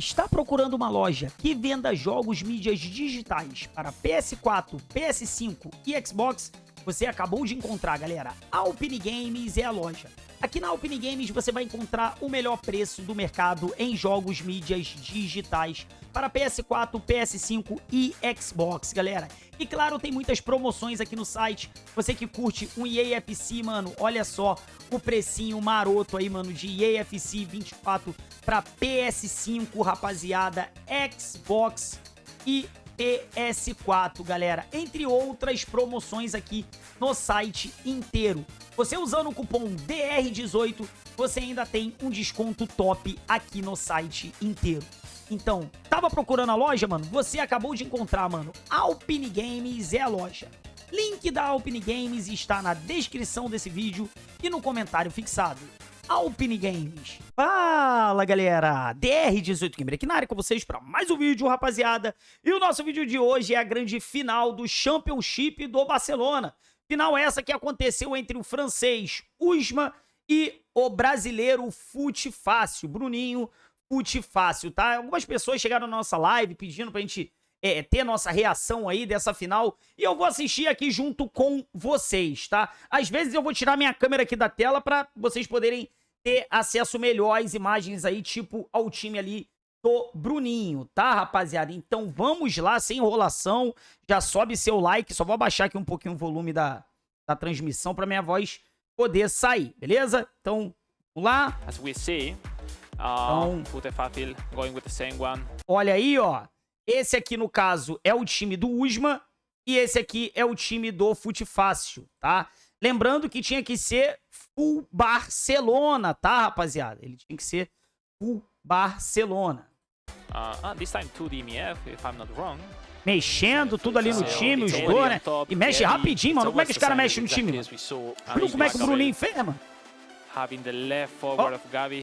Está procurando uma loja que venda jogos mídias digitais para PS4, PS5 e Xbox? Você acabou de encontrar, galera. A Alpine Games é a loja. Aqui na Alpine Games você vai encontrar o melhor preço do mercado em jogos mídias digitais para PS4, PS5 e Xbox, galera. E claro, tem muitas promoções aqui no site. Você que curte um EA FC, mano, olha só o precinho maroto aí, mano, de EA FC 24 para PS5, rapaziada, Xbox e PS4, galera, entre outras promoções aqui no site inteiro. Você usando o cupom DR18, você ainda tem um desconto top aqui no site inteiro. Então, tava procurando a loja, mano? Você acabou de encontrar, mano. Alpine Games é a loja. Link da Alpine Games está na descrição desse vídeo e no comentário fixado. Alpine Games. Fala, galera! DR18 Gamer aqui na área com vocês para mais um vídeo, rapaziada. E o nosso vídeo de hoje é a grande final do Championship do Barcelona. Final essa que aconteceu entre o francês Usman e o brasileiro Fute Fácil, Bruninho Fute Fácil, tá? Algumas pessoas chegaram na nossa live pedindo pra gente ter nossa reação aí dessa final, e eu vou assistir aqui junto com vocês, tá? Às vezes eu vou tirar minha câmera aqui da tela pra vocês poderem ter acesso melhor às imagens aí, tipo ao time ali do Bruninho, tá, rapaziada? Então vamos lá, sem enrolação, já sobe seu like, só vou abaixar aqui um pouquinho o volume da transmissão pra minha voz poder sair, beleza? Então, vamos lá. As we see, Fute Fácil going with the same one. Olha aí, ó. Esse aqui, no caso, é o time do Usman e esse aqui é o time do Fute Fácil, tá? Lembrando que tinha que ser full Barcelona, tá, rapaziada? Ele tinha que ser full Barcelona. This time 2DMF, if I'm not wrong. Mexendo tudo ali no time, os dois, né? E mexe rapidinho, mano. Como é que os caras mexem no time? Viu como é que o Bruninho fez, mano? Having the left forward of Gavi.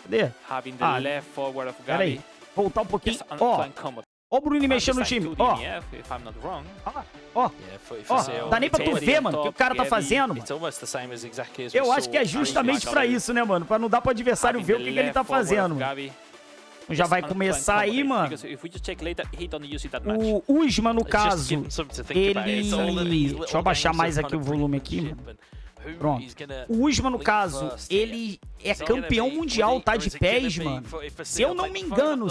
Cadê? Having the left forward of Pera aí. Gavi. Voltar um pouquinho. Ó. Ó o Bruninho mexendo no time. Ó. Ó. Ó. Dá nem pra tu ver, mano, o que o cara tá fazendo, mano. Eu acho que é justamente pra isso, né, mano? Pra não dar pro adversário ver o que ele tá fazendo, mano. Já vai começar aí, mano. O Usman, no caso, ele... Deixa eu abaixar mais aqui o volume aqui, mano. Pronto. O Usman, no caso, ele é campeão mundial, tá? De pés, mano. Se eu não me engano,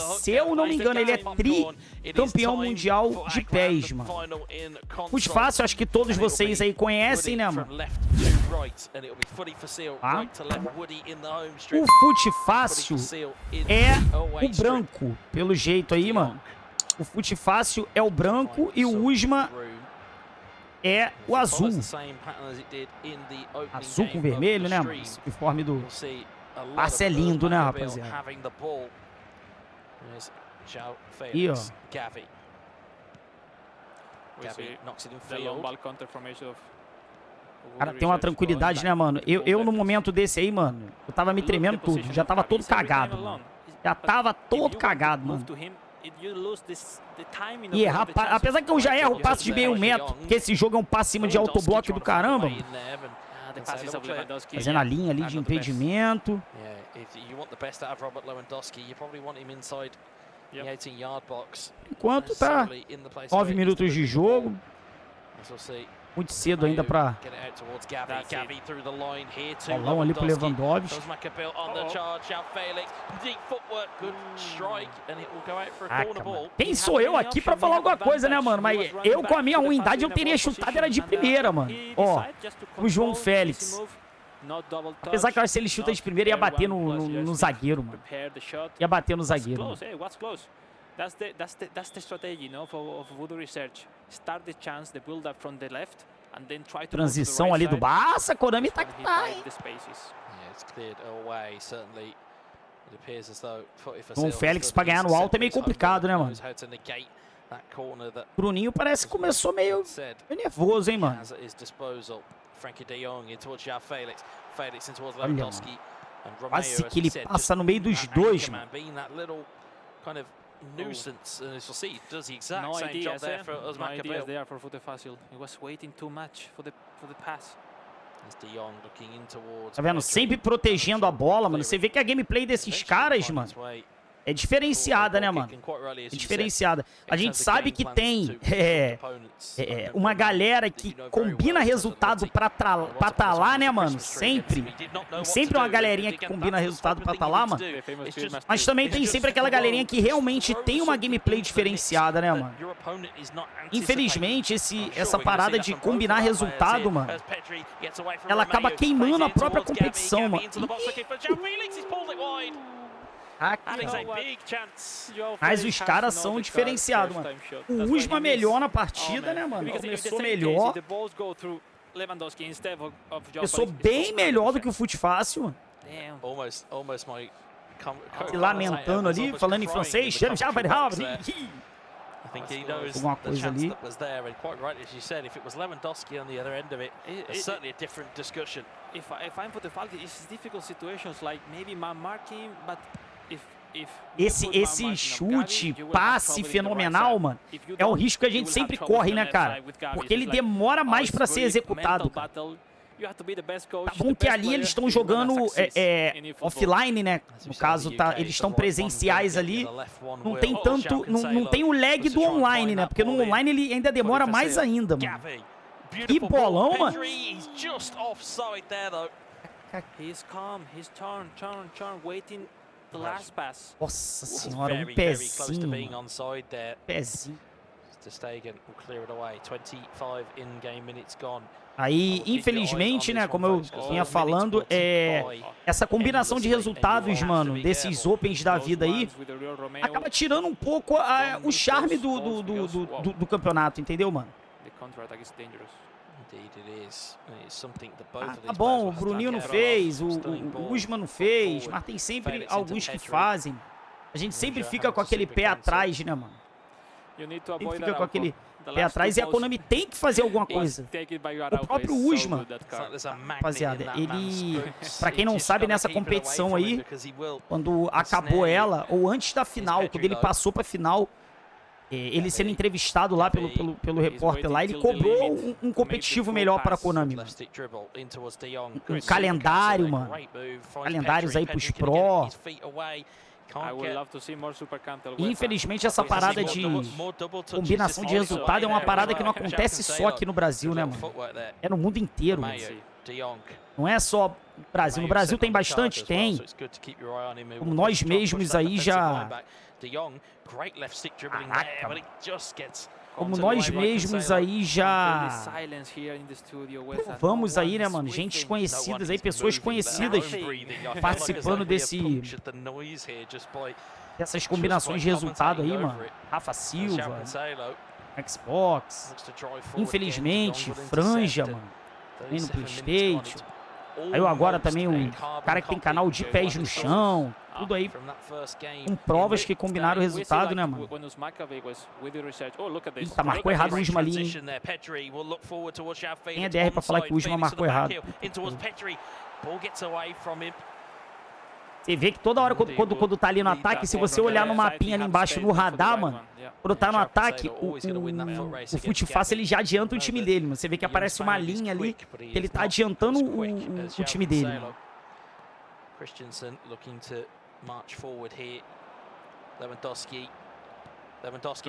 ele é tricampeão mundial de pés, mano. Fute Fácil, acho que todos vocês aí conhecem, né, mano? Ah. O Fute Fácil é o branco, pelo jeito aí, mano. O Fute Fácil é o branco e o Usman é o azul. Azul com vermelho, né, mano? Esse uniforme do passe é lindo, né, rapaziada? E, ó. Cara, tem uma tranquilidade, né, mano? Eu no momento desse aí, mano, eu tava me tremendo tudo. Já tava todo cagado, mano. Já tava todo cagado, mano. E errar, apesar que eu já erro o passe de meio metro, porque esse jogo é um passe cima de autobloque do caramba, mano. Fazendo a linha ali de impedimento. Enquanto tá 9 minutos de jogo. Muito cedo ainda pra... Bolão ali pro Lewandowski. Quem sou eu aqui pra falar alguma coisa, né, mano? Mas eu, com a minha ruindade, eu teria chutado era de primeira, mano. Ó, o João Félix. Apesar que eu acho que se ele chuta de primeira, ia bater no zagueiro, mano. Ia bater no zagueiro, mano. That's the strategy, you know, of Voodoo Research. Start the chance, the build up from the left, and then try to transição ali do Barça, Konami tá que tá, hein? Com o Félix pra ganhar no alto é meio complicado, né, mano? Bruninho parece que começou meio nervoso, hein, mano? Olha, mano. Quase que ele passa no meio dos dois, mano. Nuisance, and as you'll see, does the exact same job there for Usman Cabell. There for Fute Fácil. He was waiting too much for the pass. Tá vendo? Sempre protegendo a bola, mano. Você vê que a gameplay desses caras, mano, é diferenciada, né, mano? É diferenciada. A gente sabe que tem uma galera que combina resultado pra tá lá, né, mano? Sempre. Tem sempre uma galerinha que combina resultado pra tá lá, mano. Mas também tem sempre aquela galerinha que realmente tem uma gameplay diferenciada, né, mano? Infelizmente, essa parada de combinar resultado, mano, ela acaba queimando a própria competição, mano. Mas os caras são diferenciados, mano. O Usma melhor na partida, né, mano? Começou melhor. Começou bem melhor do que o Fute Fácil, mano. Se lamentando ali, falando em francês. Alguma coisa ali. Esse chute, passe fenomenal, mano, é o risco que a gente sempre corre, né, cara? Porque ele demora mais pra ser executado, cara. Tá bom que ali eles estão jogando offline, né? No caso, eles estão presenciais ali. Não tem tanto, não tem o lag do online, né? Porque no online ele ainda demora mais ainda, mano. Que bolão, mano. Nossa senhora, um pezinho, mano. Pezinho. Aí, infelizmente, né, como eu vinha falando, essa combinação de resultados, mano, desses Opens da vida aí, acaba tirando um pouco o charme do campeonato, entendeu, mano? Tá bom, o Bruninho não fez, o Usma não fez, mas tem sempre alguns que fazem. A gente sempre fica com aquele pé atrás, né, mano? Sempre fica com aquele pé atrás e a Konami tem que fazer alguma coisa. O próprio Usma, rapaziada, ele, pra quem não sabe, nessa competição aí, quando acabou ela, ou antes da final, quando ele passou pra final, ele sendo entrevistado lá pelo repórter lá, ele cobrou um competitivo melhor para a Konami, mano. Um calendário, mano. Calendários aí pros Pro. Infelizmente, essa parada de combinação de resultado é uma parada que não acontece só aqui no Brasil, né, mano? É no mundo inteiro, mano. Não é só no Brasil. No Brasil tem bastante, tem. Como nós mesmos aí já... Caraca, como nós mesmos aí já provamos aí, né, mano? Gente conhecidas aí, pessoas conhecidas participando dessas combinações de resultado aí, mano. Rafa Silva, Xbox, infelizmente, Franja, mano, também no PlayStation. Aí agora também o cara que tem canal de pés no chão, tudo aí com provas que combinaram o resultado, né, mano? Eita, marcou errado o Usma ali, hein? Tem a DR pra falar que o Usma marcou errado. Você vê que toda hora quando tá ali no ataque, se você olhar no mapinha ali embaixo no radar, mano, quando tá no ataque, o Fute Fácil ele já adianta o time dele, mano. Você vê que aparece uma linha ali que ele tá adiantando o time dele, mano. Christensen looking to march forward here. Lewandowski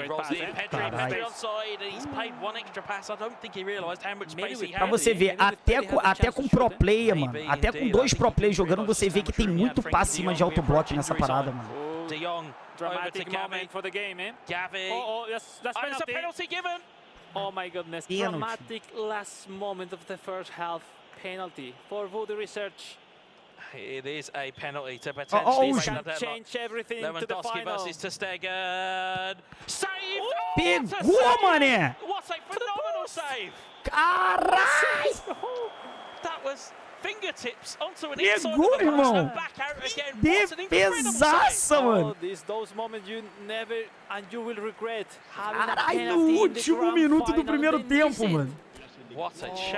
rolls in. Pedri straight onside. He's played one extra pass. I don't think he realized how much space he had. Pra você ver, até com pro player, mano, até com 2 pro players jogando, você vê que tem muito passe cima de autoblock nessa parada, mano. De Jong, dramatic moment for the game, eh? Gavi. That's penalty given. Oh my goodness, dramatic last moment of the first half penalty for Voodoo Research. It is a penalty to potentially change everything to the final. Versus ter Stegen. Save! Pegou, mané! What a phenomenal save! Caralho! That was fingertips onto an pegou, irmão! Defesaça, mano! Those moments you never and you will regret. Caralho, no último minuto do primeiro tempo, mano.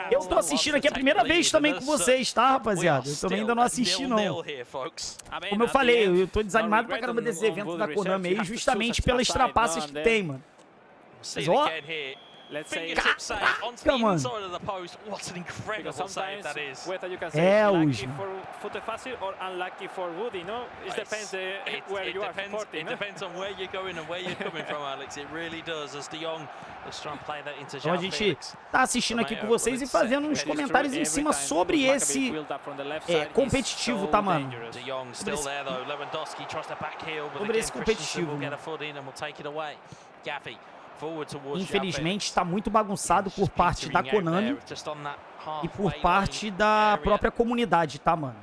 Eu tô assistindo aqui a primeira vez também com vocês, tá, rapaziada? Eu também ainda não assisti, não. Como eu falei, eu tô desanimado pra caramba desses eventos da Konami aí, justamente pelas trapaças que tem, mano. Mas, ó, let's say, Caraca, onto the inside of the post. What an incredible save that is. Whether you can say lucky for Futefasi or unlucky for Woody, no? It depends where you are supporting. It depends on where you're going and where you're coming from, Alex. It really does. As De Jong was trying to play that into Então a gente tá assistindo aqui com vocês e fazendo uns comentários em cima sobre esse competitivo, tá, mano? Sobre esse competitivo. Infelizmente está muito bagunçado por parte da Konami e por parte da própria comunidade, tá, mano?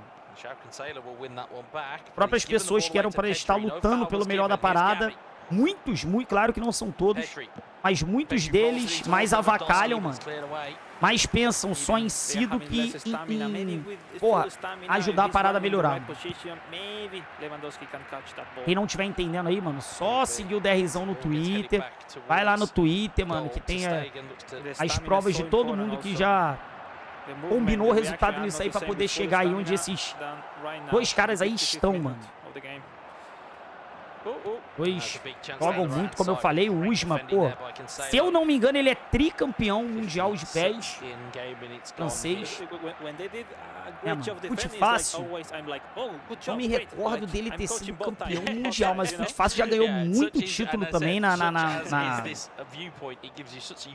Próprias pessoas que eram para estar lutando pelo melhor da parada. Muitos, muito claro que não são todos, mas muitos deles mais avacalham, mano. Mais pensam só em si do que em porra, ajudar a parada a melhorar. Quem não estiver entendendo aí, mano, só seguir o DRzão no Twitter. Vai lá no Twitter, mano, que tem as provas de todo mundo que já combinou o resultado nisso aí pra poder chegar aí onde esses dois caras aí estão, mano. Dois jogam muito, como eu falei, o Usman, pô, se eu não me engano, ele é tricampeão mundial de pés francês. Fute fácil, eu me recordo dele ter sido campeão mundial, mas o Fute fácil já ganhou muito título também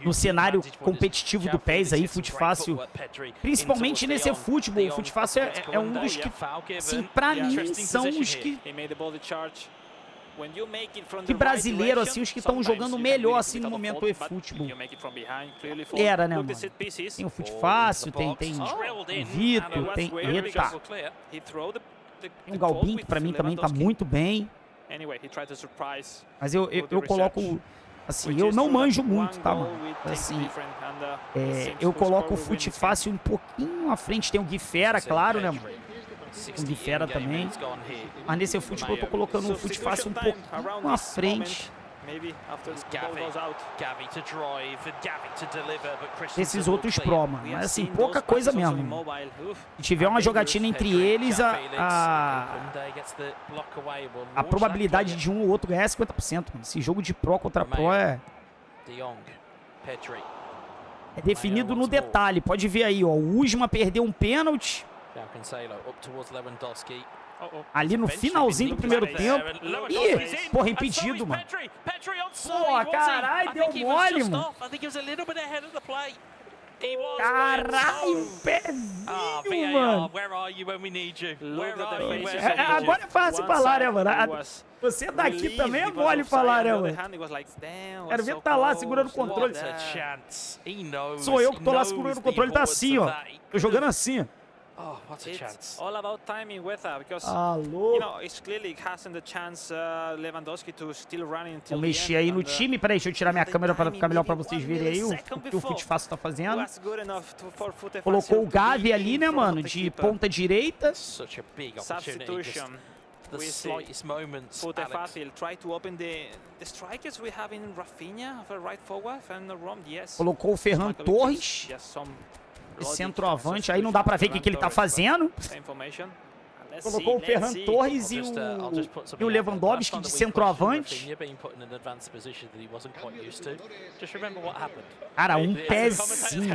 no cenário competitivo do PES aí, Fute fácil, principalmente nesse futebol. O Fute fácil é um dos que, assim, pra mim, são os que brasileiro, assim, os que estão jogando melhor, assim, no momento do eFootball. Era, né, mano? Tem o Fute fácil, tem o Vitor, tem... Eita! Tem o Galbin, que pra mim também tá muito bem. Mas eu coloco... Assim, eu não manjo muito, tá, mano? Assim, eu coloco o Fute fácil um pouquinho à frente. Tem o Gui Fera, claro, né, mano? O Gui Fera também. Mas nesse futebol eu tô colocando o Fute fácil um pouquinho à frente. Esses outros pro, mano. Mas assim, pouca coisa mesmo. Se tiver uma jogatina entre eles, a probabilidade de um ou outro ganhar é 50%, mano. Esse jogo de pro contra pro é definido no detalhe. Pode ver aí, ó. O Usman perdeu um pênalti ali no finalzinho do primeiro tempo. Ih, porra, impedido, mano. Porra, caralho, deu mole, mano. Caralho, pezinho, mano. Agora é fácil falar, né, mano? Você daqui também é mole falar, né, mano? Quero ver tá lá segurando o controle. Sou eu que tô lá segurando o controle, tá assim, ó. Tô jogando assim, ó. Oh, what a chance. All about timing with that, because you know, it's clearly hasn't the chance Lewandowski to still run until Vou mexer aí no time, peraí, deixa eu tirar minha câmera para ficar melhor para vocês verem aí o que o Fute fácil tá fazendo. Colocou o Gavi ali, né, mano, de ponta direita. Substitution. The slightest moments, Fute fácil try to open the strikers we have in Rafinha for right forward and wrong. Yes. Colocou o Ferran Torres. Centroavante, aí não dá pra ver o que ele tá fazendo. Colocou o Ferran Torres e o Lewandowski de centroavante. Cara, um pezinho.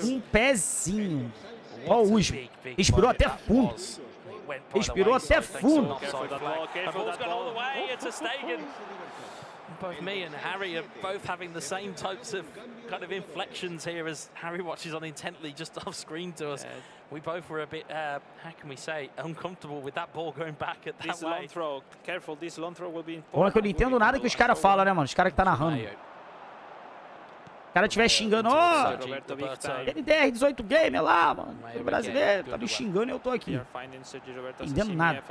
Um pezinho. Ó o Usman. Respirou até fundo. Respirou até fundo. Both me and Harry are both having the same types of kind of inflections here as Harry watches on intently just off screen to us. We both were a bit, how can we say, uncomfortable with that ball going back at that way. Careful, this long throw will be important. Olha que eu não entendo nada que os caras falam, né, mano? Os caras que tá narrando. O cara estiver xingando, ó, NDR 18 Gamer lá, mano. O brasileiro tá me xingando e eu tô aqui. Entendendo nada.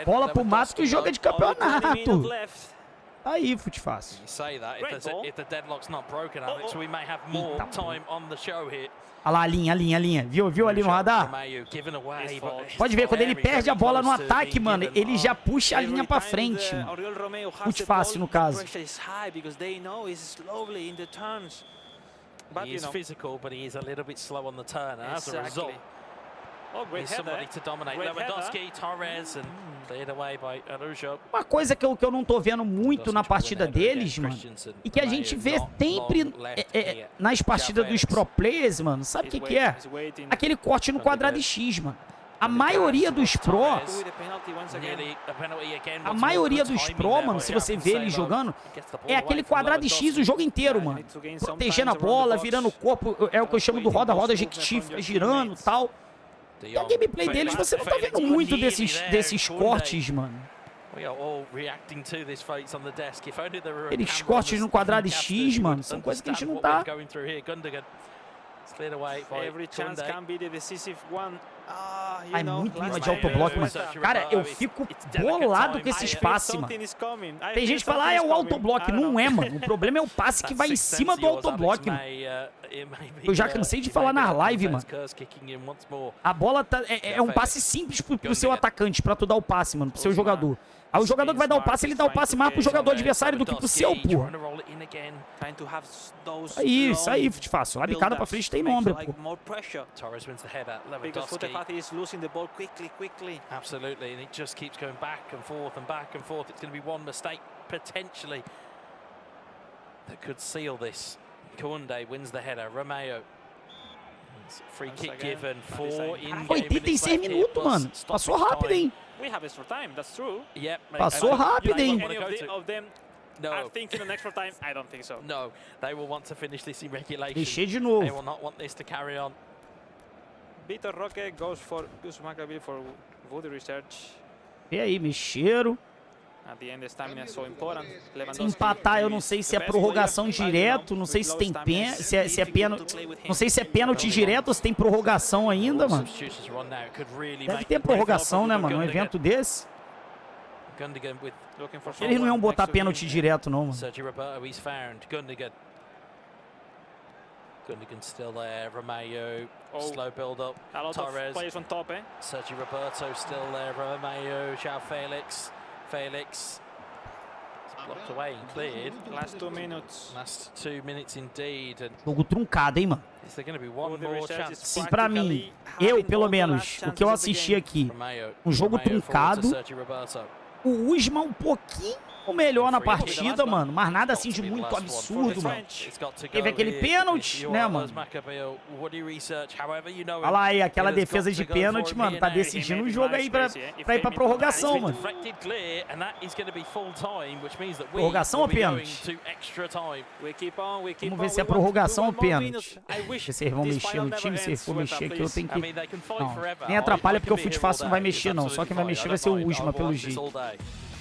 Bola pro mato que joga de campeonato. Aí, Fute fácil. Olha lá a linha. Viu ali no radar? Pode ver, quando ele perde a bola no ataque, mano, ele já puxa a linha pra frente, mano. Fute fácil, no caso. He is physical, but he is a little bit slow on the turn. As a result, Oh, great He's somebody to dominate. Lewandowski, Torres, and cleared away by Araujo. Uma coisa que eu não tô vendo muito na partida deles, mano, e que a gente vê sempre nas partidas dos pro players, mano, sabe o que é? Aquele corte no quadrado X, mano. A maioria dos pro, mano, se você vê eles jogando, é aquele quadrado X o jogo inteiro, mano. Protegendo a bola, virando o corpo, é o que eu chamo do roda-roda, Jequiti, fica girando e tal. E a gameplay deles, você não tá vendo muito desses cortes, mano. Aqueles cortes no quadrado X, mano, são coisas que a gente não tá... Ai, muito clima de autoblock, mano. Cara, eu fico bolado com esses passes, mano. Tem gente que fala, é o autoblock. Não é, mano. O problema é o passe que vai em cima do autoblock, mano. Eu já cansei de falar na live, mano. A bola é um passe simples pro seu atacante, pra tu dar o passe, mano, pro seu jogador. Aí o jogador que vai dar o passe, ele dá o passe mais pro jogador adversário do que pro seu, porra. Isso aí, Fute Fácil. A bicada pra frente tem nome, pô. Torres wins the header. Lewandowski is losing the ball quickly. Absolutely, and it just keeps going back and forth and back and forth. It's going to be one mistake potentially that could seal this. Koundé wins the header. Romeo. Free kick given for in-game. 86 minutos, mano. Passou rápido, hein? We have extra time, that's true. Passou rápido, hein? No. I think in the extra time, I don't think so. No, they will want to finish this in regulation. Deixei de novo. They will not want this to carry on. Vitor Roque goes for Gus Maccabi for Voodoo Research. E aí, mexeram. At the end, the stamina is so important. Se empatar, eu não sei se é prorrogação direto, não sei se tem se é pênalti, não sei se é pênalti direto ou se tem prorrogação ainda, mano. Deve ter prorrogação, né, mano, um evento desse. Eles não iam botar pênalti direto, não, mano. Gundogan still there, Romeo, slow build up, Torres, players on top, Sergio Roberto still there, Romeo, João Felix, it's blocked away and cleared. Last 2 minutes. Last 2 minutes indeed. And jogo truncado, hein, mano. Is there going to be one more chance? Sim, pra mim, eu, pelo menos, o que eu assisti aqui, um jogo truncado, o Usman um pouquinho melhor na partida, mano, mas nada assim de muito absurdo, mano. Teve aquele pênalti, né, mano? Olha lá aí, aquela defesa de pênalti, mano, tá decidindo o jogo aí pra ir pra prorrogação, mano. Prorrogação ou pênalti? Vamos ver se é prorrogação ou pênalti. Se eles vão mexer no time, se for mexer aqui, eu tenho que... Não, nem atrapalha porque o Fute Fácil não vai mexer, não. Só quem vai mexer vai ser o Usman, pelo jeito.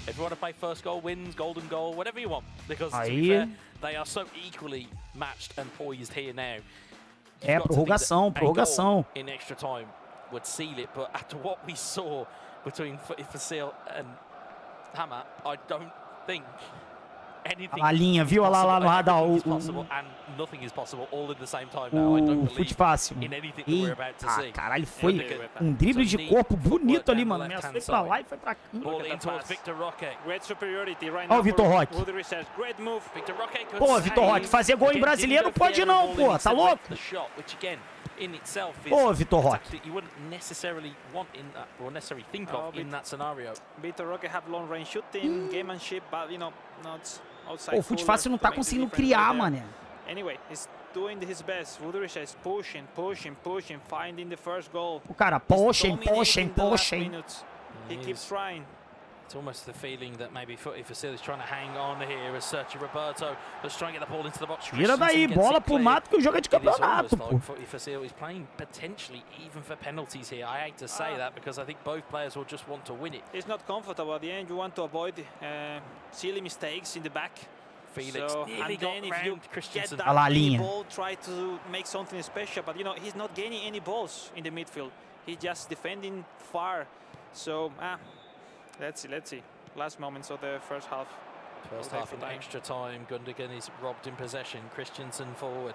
If you want to play first goal wins, golden goal, whatever you want, because to aí be fair, they are so equally matched and poised here now. É prorrogação, prorrogação. In extra time would seal it, but after what we saw between Fasil and Hammer, I don't think a linha, viu? Olha lá no radar o Fute Fácil. Ah, caralho, foi um drible de corpo bonito ali, mano. Foi pra lá e foi pra cá. Olha o Vitor Roque. Pô, Vitor Roque, fazer gol em brasileiro pode não, pô. Tá louco? Pô, Vitor Roque. Vitor Roque have long range shooting, gamemanship, but you know, not o Fute Fácil não tá conseguindo criar, mané. Anyway, he's doing his best. Voodoo is pushing, finding the first goal. O cara pushing. He keeps trying. It's almost the feeling that maybe Footy Fasil is trying to hang on here as Sergio Roberto was trying to get the ball into the box. Tira daí, bola pro mato que o jogo é de campeonato, pô. Footy Fasil is playing potentially even for penalties here. I hate to say that because I think both players will just want to win it. It's not comfortable at the end. You want to avoid silly mistakes in the back. Felix nearly got round Christensen. Olha lá a linha. Try to make something special, but you know he's not gaining any balls in the midfield. He's just defending far. So let's see. Last moments of the first half. First half in extra time. Gundogan is robbed in possession. Christensen forward.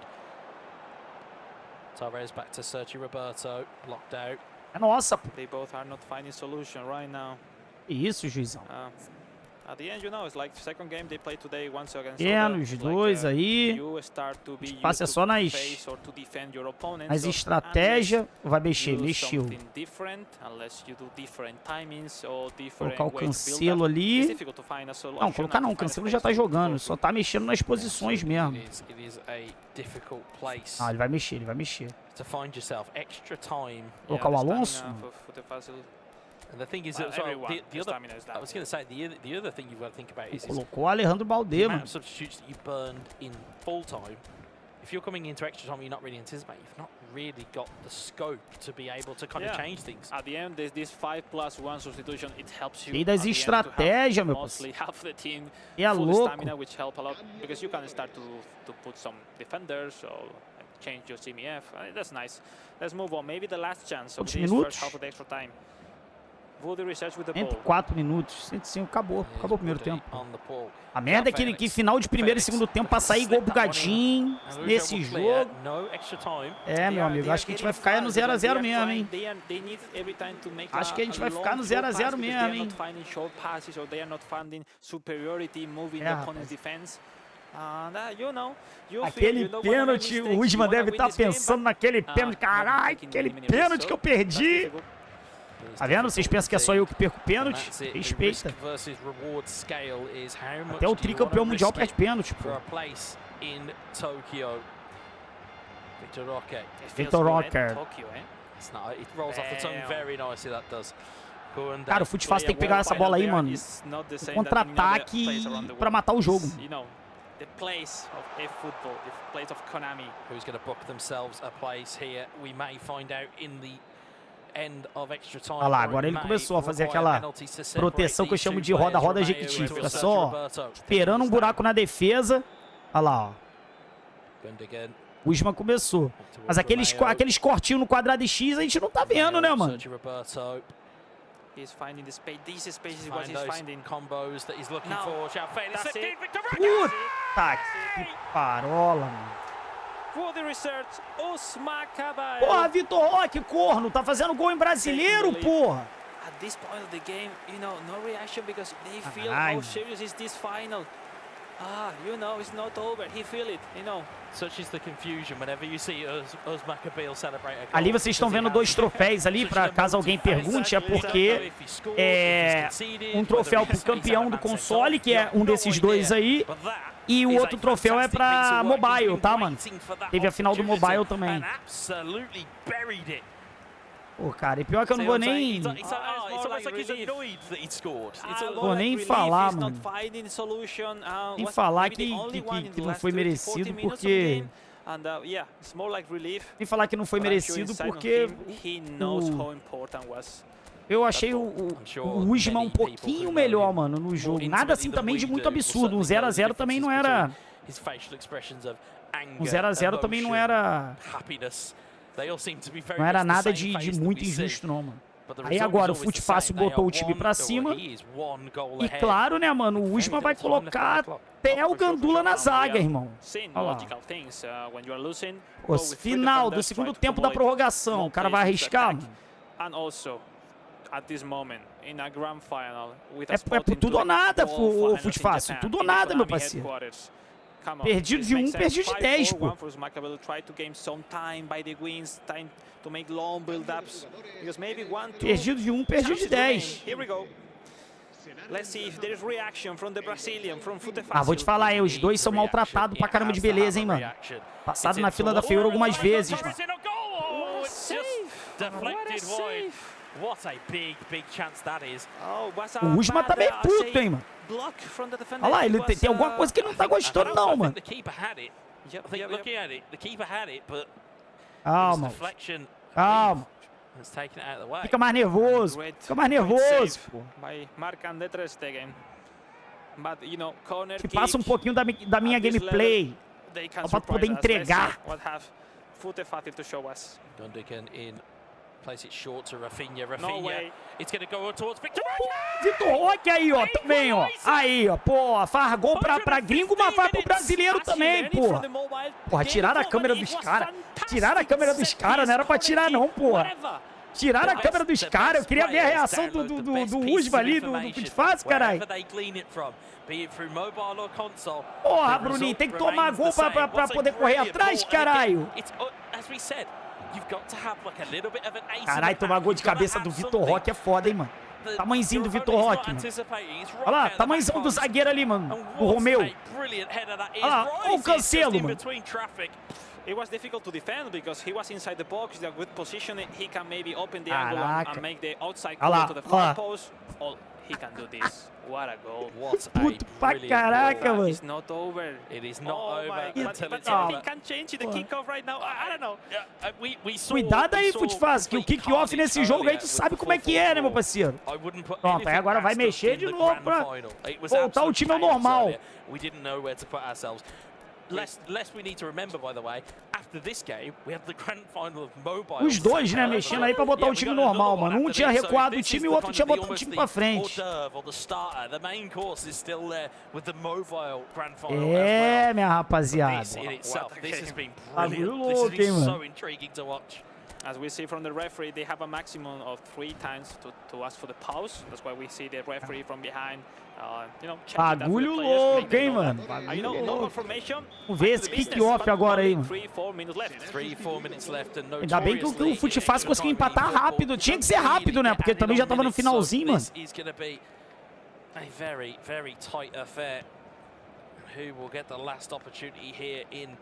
Torres back to Sergio Roberto. Blocked out. Nossa, pô. They both are not finding solution right now. Isso, juizão. At the end, you know, it's like the second game they play today once against Os dois aí. Passa só nas estratégias. Vai mexer, mexeu. Colocar o Cancelo ali. Não, colocar não, o Cancelo já tá jogando. Só tá mexendo nas posições mesmo. Ah, ele vai mexer, ele vai mexer. Colocar o Alonso. And the thing is, the other, I was going to say, the other thing you've got to think about is colocou o Alejandro Balde, mano. Substitutes that you burned in full time. If you're coming into extra time, you're not really anticipating. You've not really got the scope to be able to kind of change things. At the end, there's this 5+1 substitution. It helps you. E das estratégias, meu parceiro. É louco. Which help a lot because you can start to put some defenders or change your CMF. That's nice. Let's move on. Maybe the last chance of this first half of the extra time. 4 minutos, 105, acabou o primeiro tempo. A merda é que final de primeiro e segundo tempo pra sair gol bugadinho nesse jogo. É, meu amigo, acho que a gente vai ficar no 0 a 0 mesmo, hein? Acho que a gente vai ficar no 0 a 0 mesmo, hein? Aquele pênalti, o Usman deve estar pensando naquele pênalti. Caralho, aquele pênalti que eu perdi. Tá vendo? Vocês pensam que é só eu que perco pênalti? Respeita. Até o tricampeão mundial perde pênalti, pô. Victor Rocker. Cara, o Fute Fácil tem que pegar essa bola aí, mano. O contra-ataque pra matar o jogo. The place of football, the place of Konami. Who's going to book themselves a place here? We may find out in the end of extra time. Olha lá, agora ele começou a fazer aquela proteção que eu chamo de roda-roda Jequiti. Fica só esperando um buraco na defesa. Olha lá, ó. O Usman começou. Mas aqueles cortinhos no quadrado X a gente não tá vendo, né, mano? He's finding the space. This space is what he's finding. Combos that he's looking for. Puta que parola, mano. Porra, Vitor Roque, corno, tá fazendo gol em brasileiro, porra. At this point of the game, you know, no reaction because they feel how serious is this final. You know, it's not over. He feel it, you know. Such is the confusion whenever you see us Maccabeal celebrate a goal. Ali vocês estão vendo 2 troféus ali, para caso alguém pergunte, é porque é um troféu pro campeão do console, que é um desses 2 aí, e o outro troféu é pra mobile, tá, mano? Teve a final do mobile também. Pô, cara, e pior que eu não vou nem... Vou nem falar, mano. Nem falar que não foi merecido, porque... Nem falar que não foi merecido, porque... Eu achei o Usman um pouquinho melhor, mano, no jogo. Nada assim também de muito absurdo. Um 0 a 0 também não era... Um 0 a 0 também não era... Não era nada de muito injusto, não, mano. Aí agora o Fute Fácil botou o time pra cima. E claro, né, mano, o Usman vai colocar até o Gandula na zaga, irmão. Olha lá. O final do segundo tempo da prorrogação. O cara vai arriscar, mano. É tudo ou nada, o Fute Fácil. Tudo ou nada, meu parceiro. Perdido de 1, perdido de 10, pô. Perdido de 1, perdido de 10. Vou te falar, os 2 são maltratados pra caramba de beleza, hein, mano. Passado na fila da feiura algumas vezes, mano. O Usman tá bem puto, hein, mano. Olha lá, ele tem alguma coisa que ele não tá gostando, não, mano. Calma. Calma. Fica mais nervoso. Fica mais nervoso, pô. Que passa um pouquinho da minha gameplay. Pra poder entregar. Place it short to Rafinha. Rafinha, it's going to go towards Victor. Vitor Roque aí, ó, também, ó. Aí, ó, pô, faz gol pra gringo, mas faz pro brasileiro também, porra. Porra, tiraram a câmera dos caras. Tiraram a câmera dos caras, não era pra tirar não, porra. Tiraram a câmera dos caras. Eu queria ver a reação do Usma ali, do Futfaz, caralho. Porra, Bruninho, tem que tomar gol pra poder correr atrás, caralho. Caralho, tomar gol de cabeça do Vitor Roque é foda, hein, mano. Tamanhozinho do Vitor Roque, mano. Olha lá, tamanhozão do zagueiro ali, mano. O Romeu. Olha lá, olha o Cancelo, mano. It was difficult to defend because he was inside the box, in a good position. He can maybe open the angle and make the outside goal to the far post. Oh, he can do this. What a goal. What a Puto pra caraca, mano. It's not over. It is not over until But it's over. he can change the kickoff right now. I don't know. Cuidado aí, Futfaz, que o kick-off nesse jogo aí tu sabe como é que é, né, meu parceiro? Pronto, aí agora vai mexer de novo pra voltar o time ao normal. We didn't know where to put ourselves. Lest we need to remember, by the way, after this game, we have the grand final of mobile. Os dois, né, mexendo aí pra botar o time normal, mano. Um tinha recuado o time e o outro tinha botado o time pra frente. É, minha rapaziada. Bagulho louco, hein, mano. As we see from the referee, they have a maximum of 3 times to ask for the pause. That's why we see the referee from behind, you know, checking that Bagulho louco, hein, mano. You know, no formation. Vamos ver esse kick-off agora aí, mano. 3-4 minutes left. 3-4 minutes left and Ainda bem que o Futfaz conseguiu empatar rápido. Tinha que ser rápido, né? Porque também já tava no finalzinho, mano. A very, very tight affair. Who will get the last opportunity here in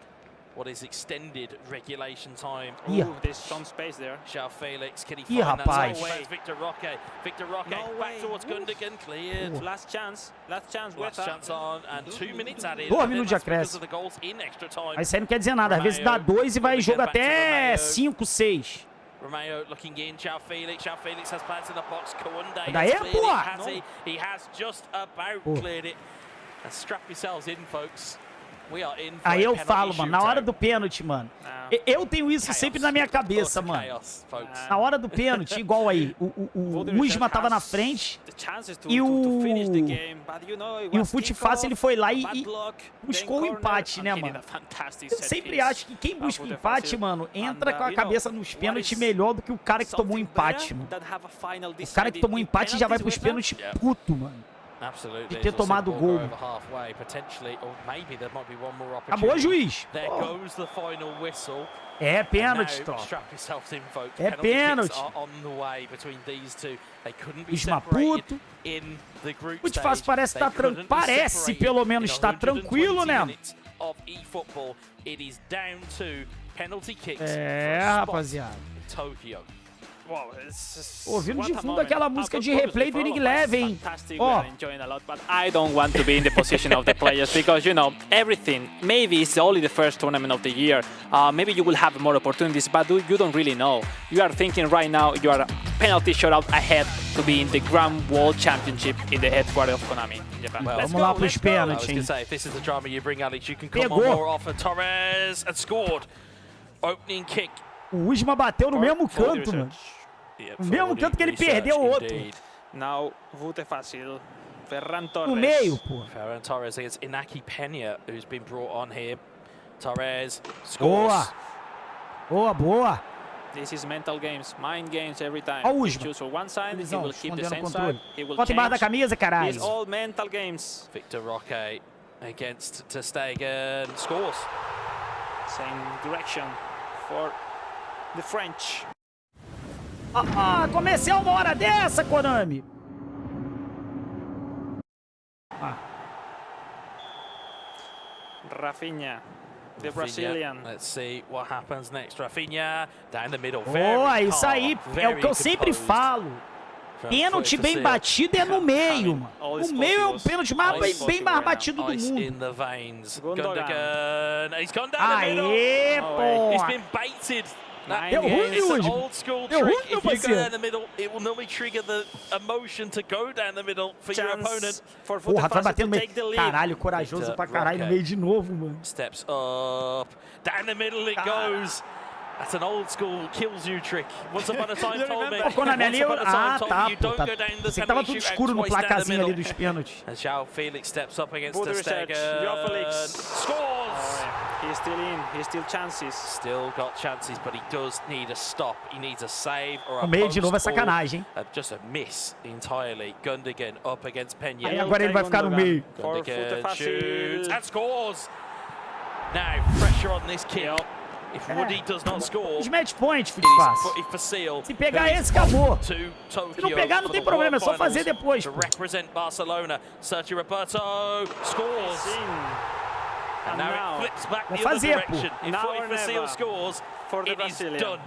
what is extended regulation time? Ooh, there's some space there. João Felix, can he find that? Rapaz. No way. Victor Roque. Victor Roque back towards Gundogan, cleared. Last chance. Last chance. Last chance on, and 2 minutes added. 2 minutos de acréscimo. Mas isso aí não quer dizer nada. Às vezes dá 2 e vai jogo até 5, 6. Romeo looking in, João Felix has plans in the box, Koundé Daí, porra! He has just about cleared it. And strap yourselves in, folks. We are in for Aí eu a falo, penalty mano, na hora shootout. do pênalti, mano. Eu tenho isso sempre na minha cabeça, mano. Chaos, folks. Na hora do pênalti, igual aí, o Usma tava na frente e o Futfaz, ele foi lá e buscou o empate, né, mano? Eu sempre acho que quem busca o empate, mano, entra com a cabeça nos pênaltis melhor do que o cara que tomou o empate, mano. O cara que tomou o empate já vai pros pênaltis puto, mano. Absolutely. De ter tomado o gol. Acabou, juiz. É pênalti, tropa. É pênalti. Usma puto. O Futfaz parece estar tranquilo. Parece, pelo menos, estar tranquilo, né? É, rapaziada. Ouvindo de fundo aquela música de replay do League Eleven, ó. I don't want to be in the position of the players because, you know, everything, maybe it's only the first tournament of the year. Maybe you will have more opportunities, but you don't really know. You are thinking right now you are a penalty shootout ahead to be in the Grand World Championship in the headquarters of Konami in Japan. Vamos lá pros pênaltis, hein? If this is the drama you bring, Alex, you can come on more often. Torres and scored. Opening kick. O Usma bateu no mesmo canto, mano. No mesmo canto que ele perdeu o outro. Now, Vute fácil. Ferran Torres. No meio, pô. Ferran Torres against Inaki Peña, who's been brought on here. Torres scores. Boa. Boa. This is mental games, mind games every time. Ó o Usma. He choose for one side, he will keep the same side. He will Bota embaixo da camisa, caralho. It's all mental games. Victor Roque against Ter Stegen scores. Same direction for the French. Comecei uma hora dessa, Konami. Rafinha, the Brazilian. Let's see what happens next. Rafinha down the middle. Boa, isso aí é o que eu sempre falo. Pênalti bem batido é no meio, mano. O meio é o pênalti bem mais batido do mundo. Aê, pô! It's been baited. Deu ruim, Usma. Deu ruim, meu parceiro. It will normally trigger the emotion to go down the middle for your opponent. Porra, vai bater no meio. Caralho, corajoso pra caralho no meio de novo, mano. Steps up. Down the middle it goes. That's an old school kills you trick. Once upon a time told me. Konami ali, tá, pô. Você que tava tudo escuro no placazinho ali dos pênaltis. As João Felix steps up against Ter Stegen. João Felix scores. He's still in. He's still chances. Still got chances, but he does need a stop. He needs a save or a No meio de novo é post or sacanagem, hein? just a miss entirely. Gundogan up against Peña. Aí agora ele vai ficar no meio. Gundogan shoots and scores. Now pressure on this kick. If Woody does not score, Os match points, it is fácil. footy for Seal. Se pegar who is esse, acabou. off to Se Tokyo não pegar, não for tem the problema, é World só fazer Finals depois. to Pô. represent Barcelona. Sergio Roberto scores. And now it flips back the other direction. If Now Footy or for Seal never scores, for the it is Brazilian. done.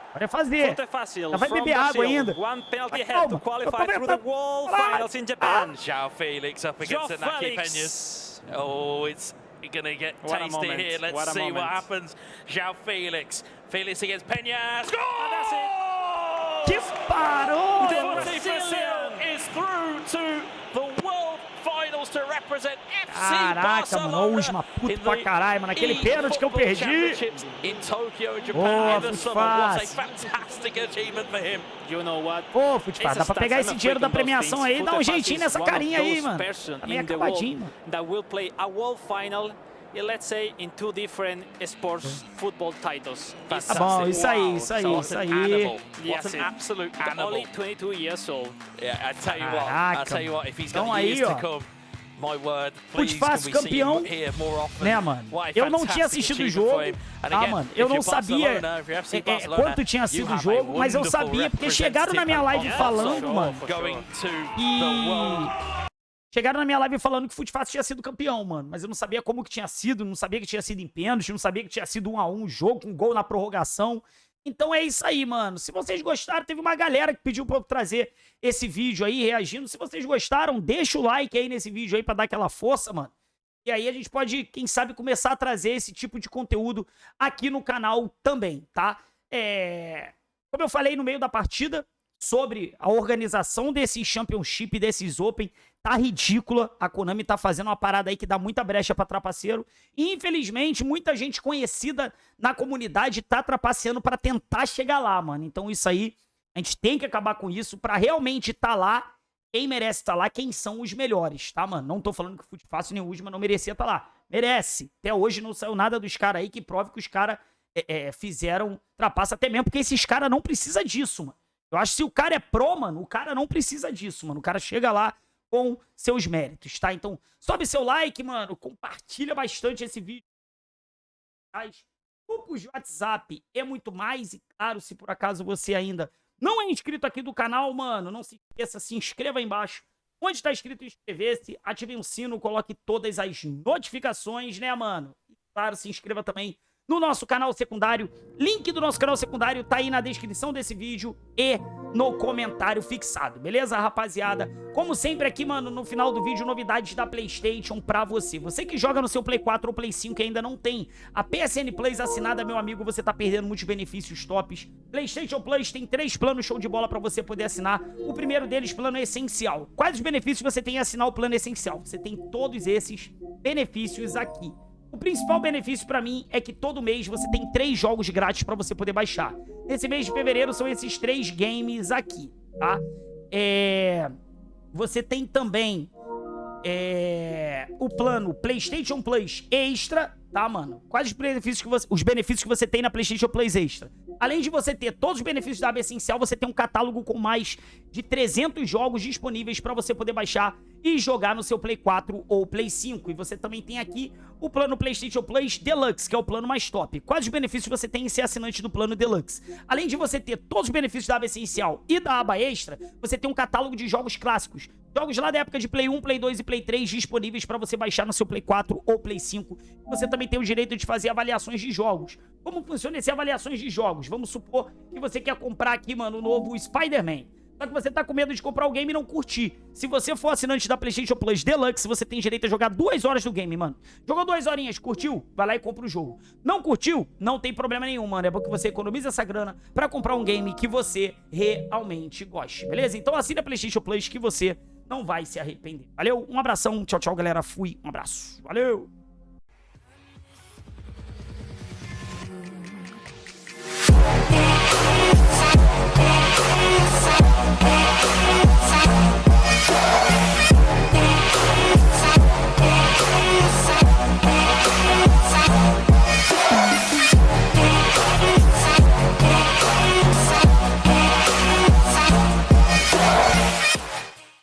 Agora é fazer. Footy fácil Já vai from beber água Brazil. ainda. One penalty Calma. ahead to qualify through the World Finals in Japan. And João Felix up against João Naki Felix. Peñas. Oh, it's gonna get What a tasty moment. here. Let's What a see what moment. happens. João Felix. Felix against Peña. Score! And that's it. Que parou! Footy for Seal is through to the World Finals to represent FC Caraca, mano, Barcelona Usma, puto in pra the caralho, mano. Aquele pênalti que eu eFootball perdi. Championships in Tokyo, Japan Boa, in the Fute summer. What a Fácil. fantastic achievement for him. You know what? Pô, Futebol, dá pra pegar esse dinheiro da premiação aí e dar um jeitinho nessa carinha aí, mano. Tá meio acabadinho, mano. That will play a world final, let's say, in two different sports football titles. Tá bom, isso aí, isso aí, What isso an aí. animal. Yes, What an absolute animal. Only 22 years old. Yeah, I tell you what. Caraca, I tell you what. If he's então got aí, years to ó. come, my word, Fute please, can Fácil we see campeão, him here more often? né, mano? What a Eu não tinha fantastic assistido o achievement jogo, for him. And tá, again, mano? if Eu não you're sabia Barcelona, if you're FC Barcelona, quanto tinha sido you o have jogo, a mas eu wonderful sabia porque chegaram na minha live representative falando, mano. going to the E world. chegaram na minha live falando que o Fute Fácil tinha sido campeão, mano. Mas eu não sabia como que tinha sido, não sabia que tinha sido em pênalti, não sabia que tinha sido 1-1 o jogo, com gol na prorrogação. Então é isso aí, mano. Se vocês gostaram, teve uma galera que pediu pra eu trazer esse vídeo aí, reagindo. Se vocês gostaram, deixa o like aí nesse vídeo aí pra dar aquela força, mano. E aí a gente pode, quem sabe, começar a trazer esse tipo de conteúdo aqui no canal também, tá? Como eu falei no meio da partida, sobre a organização desses Championship, desses Open, tá ridícula. A Konami tá fazendo uma parada aí que dá muita brecha pra trapaceiro. E, infelizmente, muita gente conhecida na comunidade tá trapaceando pra tentar chegar lá, mano. Então isso aí, a gente tem que acabar com isso pra realmente tá lá quem merece estar lá, quem são os melhores, tá, mano? Não tô falando que o Fute Fácil nem o Usma não merecia estar lá. Merece. Até hoje não saiu nada dos caras aí que prove que os caras fizeram trapaça, até mesmo porque esses caras não precisam disso, mano. Eu acho que se o cara é pro, mano, o cara não precisa disso, mano. O cara chega lá com seus méritos, tá? Então, sobe seu like, mano. Compartilha bastante esse vídeo. Grupos de WhatsApp é muito mais. E claro, se por acaso você ainda não é inscrito aqui do canal, mano, não se esqueça, se inscreva aí embaixo. Onde está escrito inscrever-se, ative o sino, coloque todas as notificações, né, mano? E claro, se inscreva também no nosso canal secundário. Link do nosso canal secundário tá aí na descrição desse vídeo e no comentário fixado, beleza, rapaziada? Como sempre aqui, mano, no final do vídeo, novidades da PlayStation pra você. Você que joga no seu Play 4 ou Play 5 e ainda não tem a PSN Plus assinada, meu amigo, você tá perdendo muitos benefícios tops. PlayStation Plus tem 3 planos show de bola pra você poder assinar. O primeiro deles, plano essencial. Quais os benefícios você tem em assinar o plano essencial? Você tem todos esses benefícios aqui. O principal benefício pra mim é que todo mês você tem 3 jogos grátis pra você poder baixar. Nesse mês de fevereiro são esses 3 games aqui, tá? Você tem também o plano PlayStation Plus Extra, tá, mano? Quais os benefícios que você tem na PlayStation Plus Extra? Além de você ter todos os benefícios da aba essencial, você tem um catálogo com mais de 300 jogos disponíveis para você poder baixar e jogar no seu Play 4 ou Play 5. E você também tem aqui o plano PlayStation Plus Deluxe, que é o plano mais top. Quais os benefícios você tem em ser assinante do plano Deluxe? Além de você ter todos os benefícios da aba essencial e da aba extra, você tem um catálogo de jogos clássicos. Jogos lá da época de Play 1, Play 2 e Play 3 disponíveis para você baixar no seu Play 4 ou Play 5. Você também tem o direito de fazer avaliações de jogos. Como funciona esse avaliações de jogos? Vamos supor que você quer comprar aqui, mano, o novo Spider-Man. Só que você tá com medo de comprar o game e não curtir. Se você for assinante da PlayStation Plus Deluxe, você tem direito a jogar 2 horas do game, mano. Jogou 2 horinhas, curtiu? Vai lá e compra o jogo. Não curtiu? Não tem problema nenhum, mano. É porque você economiza essa grana pra comprar um game que você realmente goste, beleza? Então assina a PlayStation Plus que você não vai se arrepender. Valeu? Um abração. Tchau, tchau, galera. Fui. Um abraço. Valeu!